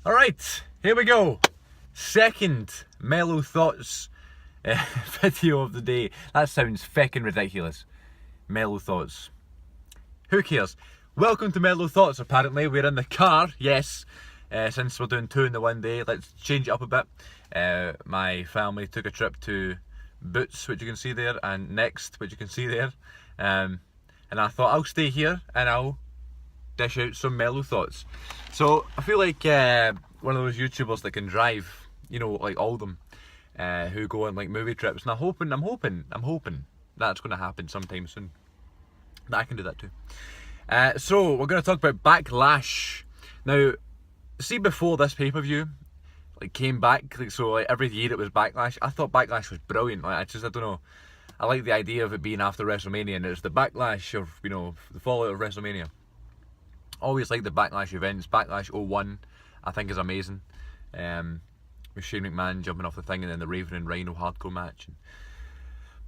Alright, here we go. Second Mellow Thoughts video of the day. That sounds feckin' ridiculous. Mellow Thoughts. Who cares? Welcome to Mellow Thoughts, apparently. We're in the car, yes. Since we're doing two in the one day, let's change it up a bit. My family took a trip to Boots, which you can see there, and Next, which you can see there. And I thought I'll stay here and I'll dish out some Mellow Thoughts. So I feel like one of those YouTubers that can drive, you know, like all of them, who go on like movie trips. And I'm hoping that's going to happen sometime soon. That I can do that too. So we're going to talk about Backlash. Now, see, before this pay-per-view like came back, like, so like every year it was Backlash. I thought Backlash was brilliant. Like I don't know. I like the idea of it being after WrestleMania, and it's the backlash of, you know, the fallout of WrestleMania. Always like the Backlash events. Backlash 01, I think, is amazing. With Shane McMahon jumping off the thing, and then the Raven and Rhino hardcore match. And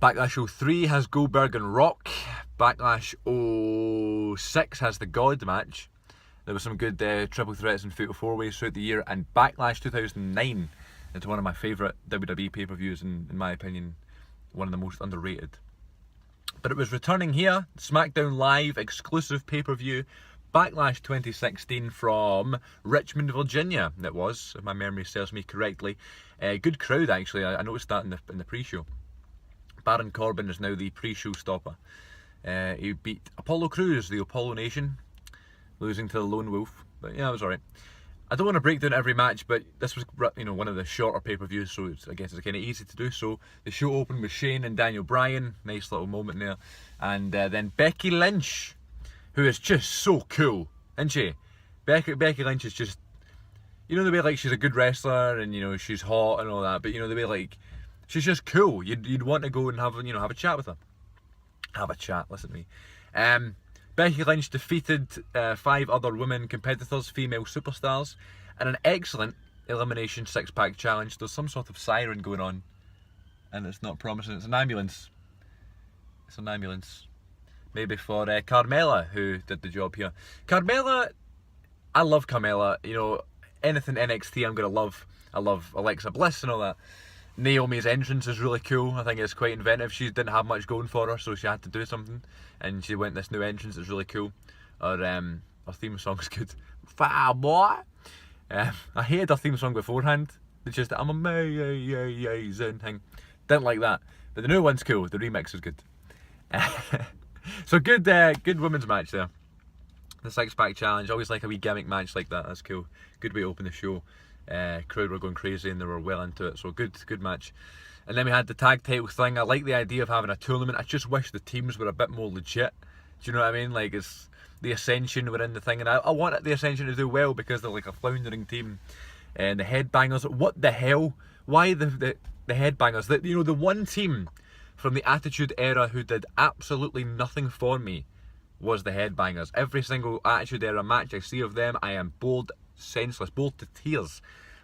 Backlash 03 has Goldberg and Rock. Backlash 06 has the God match. There was some good triple threats and fatal four-ways throughout the year. And Backlash 2009 is one of my favourite WWE pay-per-views, in my opinion, one of the most underrated. But it was returning here, Smackdown Live exclusive pay-per-view, Backlash 2016 from Richmond, Virginia. It was, if my memory serves me correctly. Good crowd, actually. I noticed that in the pre-show. Baron Corbin is now the pre-show stopper. He beat Apollo Crews, the Apollo Nation, losing to the Lone Wolf. But yeah, it was alright. I don't want to break down every match, but this was, you know, one of the shorter pay-per-views, so I guess it's kind of easy to do. So the show opened with Shane and Daniel Bryan, nice little moment there, and then Becky Lynch, who is just so cool, isn't she? Becky Lynch is just, you know, the way like she's a good wrestler and, you know, she's hot and all that, but you know, the way like she's just cool. You'd want to go and have a chat with her. Have a chat. Listen to me. Becky Lynch defeated 5 other women competitors, female superstars, in an excellent elimination 6-pack challenge. There's some sort of siren going on, and it's not promising. It's an ambulance. It's an ambulance. Maybe for Carmella, who did the job here. Carmella, I love Carmella. You know, anything NXT I'm going to love. I love Alexa Bliss and all that. Naomi's entrance is really cool. I think it's quite inventive. She didn't have much going for her, so she had to do something, and she went this new entrance. It's really cool. Her theme song's good. Fire boy. I hated her theme song beforehand. It's just I'm amazing thing. Didn't like that, but the new one's cool. The remix is good. So good women's match there. The 6-pack challenge. Always like a wee gimmick match like that. That's cool. Good way to open the show. Crowd were going crazy and they were well into it, so good match. And then we had the tag title thing. I like the idea of having a tournament. I just wish the teams were a bit more legit. Do you know what I mean? Like, it's the Ascension were in the thing, and I want the Ascension to do well because they're like a floundering team. And the Headbangers, what the hell? Why the Headbangers? You know, the one team from the Attitude Era who did absolutely nothing for me was the Headbangers. Every single Attitude Era match I see of them, I am bored, senseless, bored to tears.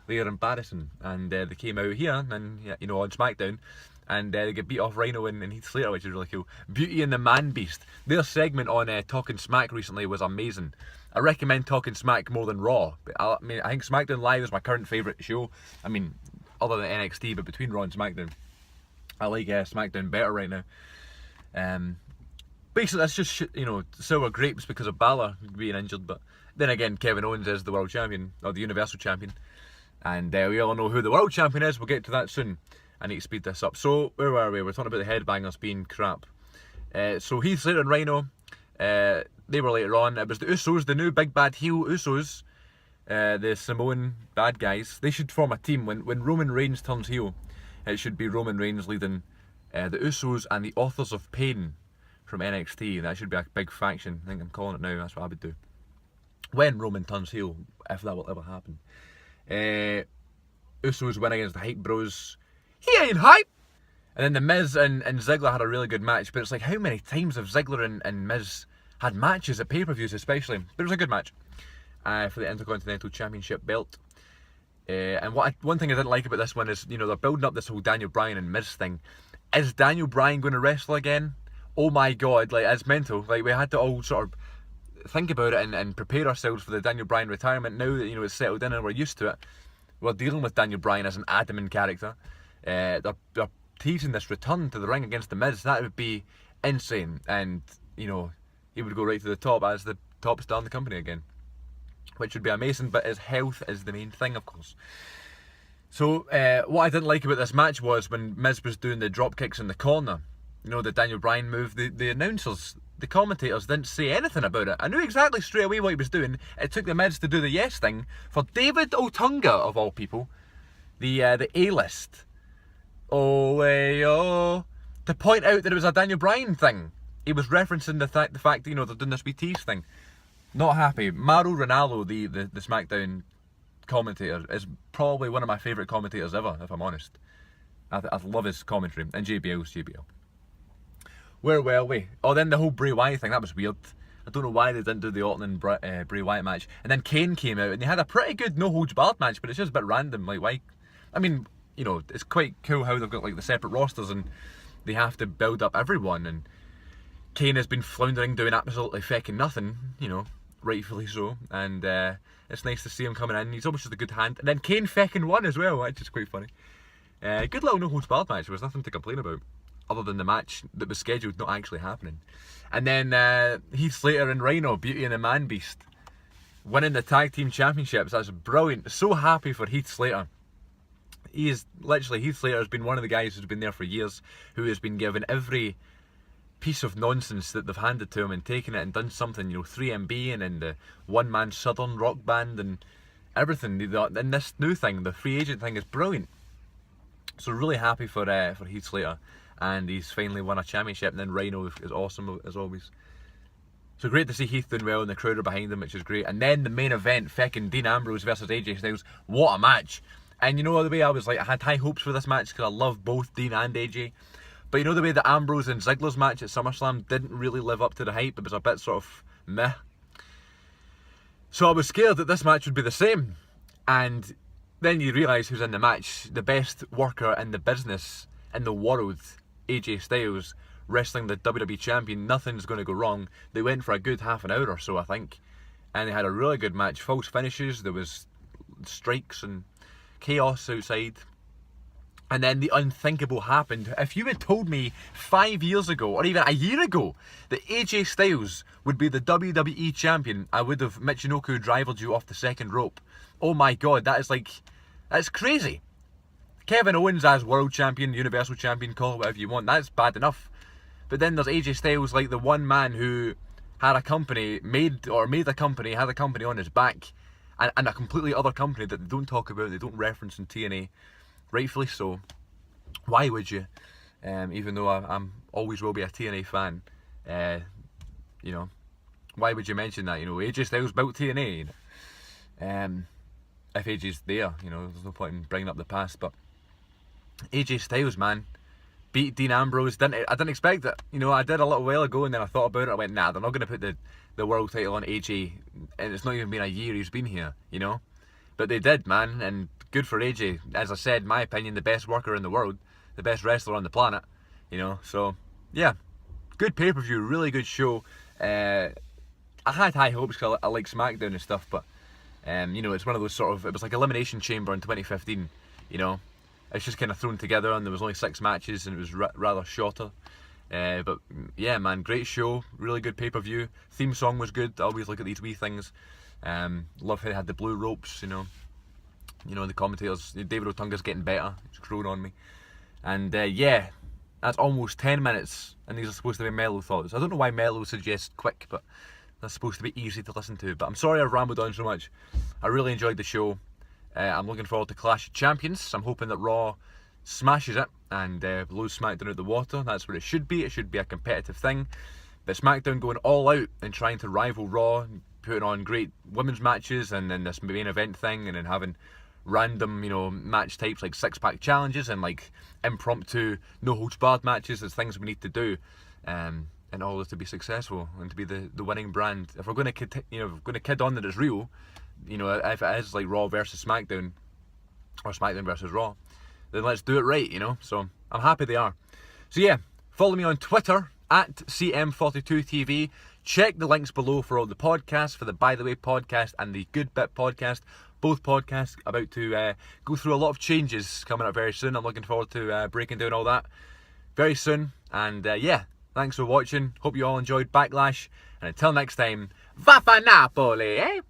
They are embarrassing, and they came out here and, you know, on Smackdown, and they get beat off Rhino and Heath Slater, which is really cool. Beauty and the Man Beast, their segment on Talking Smack recently was amazing. I recommend Talking Smack more than Raw, but I think Smackdown Live is my current favourite show. I mean, other than NXT, but between Raw and Smackdown, I like Smackdown better right now. Basically, that's just, you know, sour grapes because of Balor being injured. But then again, Kevin Owens is the world champion, or the Universal champion. And we all know who the world champion is. We'll get to that soon. I need to speed this up. So, where were we? We're talking about the Headbangers being crap. So, Heath Slater and Rhino, they were later on. It was the Usos, the new big bad heel Usos, the Samoan bad guys. They should form a team. When Roman Reigns turns heel, it should be Roman Reigns leading the Usos and the Authors of Pain from NXT. That should be a big faction. I think I'm calling it now. That's what I would do. When Roman turns heel, if that will ever happen. Usos win against the Hype Bros. He ain't hype! And then the Miz and Zigler had a really good match, but it's like, how many times have Zigler and Miz had matches at pay-per-views especially? But it was a good match for the Intercontinental Championship belt. And one thing I didn't like about this one is, you know, they're building up this whole Daniel Bryan and Miz thing. Is Daniel Bryan going to wrestle again? Oh my god, like, it's mental. Like, we had to all sort of think about it and prepare ourselves for the Daniel Bryan retirement. Now that, you know, it's settled in and we're used to it, we're dealing with Daniel Bryan as an adamant character. They're teasing this return to the ring against The Miz. That would be insane. And, you know, he would go right to the top as the top star in the company again, which would be amazing. But his health is the main thing, of course. So what I didn't like about this match was when Miz was doing the drop kicks in the corner, you know, the Daniel Bryan move, the announcers, the commentators didn't say anything about it. I knew exactly straight away what he was doing. It took the Miz to do the yes thing for David Otunga, of all people, the A-list, to point out that it was a Daniel Bryan thing. He was referencing the fact that, you know, they're doing this wee tease thing. Not happy. Mauro Ranallo, the Smackdown commentator, is probably one of my favourite commentators ever, if I'm honest. I love his commentary. And JBL's JBL. Where were we? Oh, then the whole Bray Wyatt thing, that was weird. I don't know why they didn't do the Orton and Bray Wyatt match. And then Kane came out and they had a pretty good no-holds-barred match, but it's just a bit random. Like, why? I mean, you know, it's quite cool how they've got like the separate rosters and they have to build up everyone. And Kane has been floundering, doing absolutely fecking nothing, you know, rightfully so. And it's nice to see him coming in. He's almost just a good hand. And then Kane fecking won as well, which is quite funny. Good little no-holds-barred match. There was nothing to complain about, other than the match that was scheduled not actually happening. And then Heath Slater and Rhino, Beauty and the Man Beast, winning the tag team championships. That's brilliant. So happy for Heath Slater. Heath Slater has been one of the guys who's been there for years, who has been given every piece of nonsense that they've handed to him and taken it and done something, you know, 3MB and the one-man Southern rock band and everything. And this new thing, the free agent thing, is brilliant. So really happy for Heath Slater. And he's finally won a championship. And then Rhino is awesome as always. So great to see Heath doing well and the crowd are behind him, which is great. And then the main event, feckin' Dean Ambrose versus AJ Styles. What a match. And you know the way I was like, I had high hopes for this match because I love both Dean and AJ. But you know the way the Ambrose and Zigler's match at SummerSlam didn't really live up to the hype. It was a bit sort of meh. So I was scared that this match would be the same. And then you realise who's in the match. The best worker in the business, in the world, AJ Styles, wrestling the WWE Champion. Nothing's going to go wrong. They went for a good half an hour or so, I think. And they had a really good match. False finishes. There was strikes and chaos outside. And then the unthinkable happened. If you had told me 5 years ago, or even a year ago, that AJ Styles would be the WWE Champion, I would have Michinoku drivered you off the second rope. Oh my god, that's crazy. Kevin Owens as World Champion, Universal Champion, call it whatever you want, that's bad enough. But then there's AJ Styles, like the one man who had a company, made a company, had a company on his back, and a completely other company that they don't talk about, they don't reference in TNA. Rightfully so. Why would you? Even though I'm always will be a TNA fan, you know, why would you mention that? You know, AJ Styles built TNA. You know? If AJ's there, you know, there's no point in bringing up the past. But AJ Styles, man, beat Dean Ambrose. I didn't expect it. You know, I did a little while ago, and then I thought about it. I went, nah, they're not going to put the world title on AJ, and it's not even been a year he's been here. You know, but they did, man, and good for AJ. As I said, my opinion, the best worker in the world, the best wrestler on the planet. You know, so yeah, good pay-per-view, really good show. I had high hopes because I like SmackDown and stuff, but you know, it's one of those sort of, it was like Elimination Chamber in 2015. You know, it's just kind of thrown together, and there was only 6 matches, and it was rather shorter. But yeah, man, great show, really good pay-per-view. Theme song was good. I always look at these wee things. Love how they had the blue ropes. You know, the commentators, David Otunga's getting better. It's growing on me. And yeah, that's almost 10 minutes. And these are supposed to be Mellow thoughts. I don't know why Mellow suggests quick, but that's supposed to be easy to listen to. But I'm sorry I've rambled on so much. I really enjoyed the show. I'm looking forward to Clash of Champions. I'm hoping that Raw smashes it and blows SmackDown out the water. That's what it should be. It should be a competitive thing. But SmackDown going all out and trying to rival Raw, putting on great women's matches, and then this main event thing, and then having random, you know, match types like 6-pack challenges and like impromptu no-holds-barred matches as things we need to do in order to be successful and to be the winning brand. If we're going to kid on that it's real, you know, if it is like Raw versus SmackDown or SmackDown versus Raw, then let's do it right, you know. So I'm happy they are. So yeah, follow me on Twitter at CM42TV. Check the links below for all the podcasts, for the By The Way podcast and the Good Bit podcast. Both podcasts about to go through a lot of changes coming up very soon. I'm looking forward to breaking down all that very soon. And yeah, thanks for watching. Hope you all enjoyed Backlash. And until next time, Vaffa Napoli, eh?